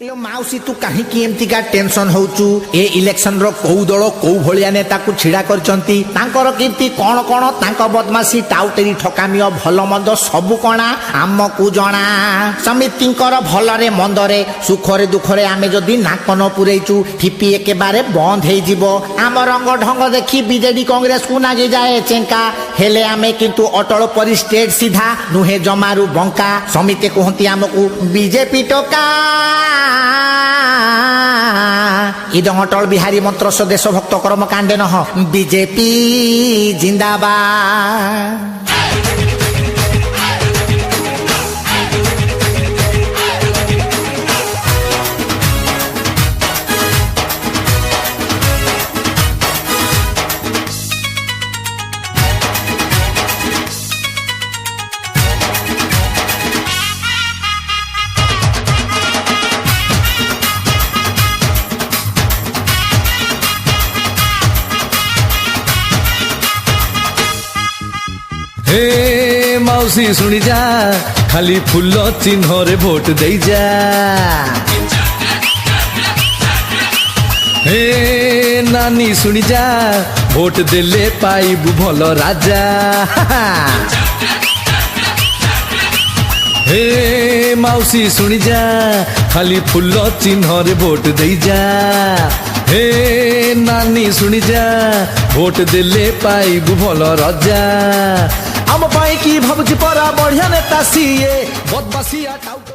लो माउसी तू कहीं एमती का टेंशन होचु ए इलेक्शन रो कौ दल कौ भलिया नेता को छिड़ा करचंती तांकर कीर्ति कोन कोन तांको बदमाशी टाउटेरी ठकामियो भलो मंद सबु कोना आमकु जणा समितिंकर भलरे मंदरे सुखरे दुखरे आमे जदी नाक न पुरैचु ठिपी एके बारे बंद हे जिवो आम रंग ढंग देखि बीजेडी कांग्रेस को नागे जाए चेंका हेले आमे किंतु अटल परि स्टेट सीधा नुहे जमारू बंका समिति कहंती आमकु बीजेपी टोका इदं अटल बिहारी मंत्र देश भक्त कर्म कांडे नह बीजेपी जिंदाबाद। हे मौसी सुनी जा खाली फूल चिन्ह रे भोट दे जा। हे नानी सुनी जा भोट देले पाइबु भल राजा। हे मौसी सुनी जा खाली फूल चिन्ह रे भोट दे जा। हे नानी सुनी जा भोट देले पाइबु भल राजा। आम पाई की भावुची परा बढ़िया नेता सीए बदमाशिया टाउट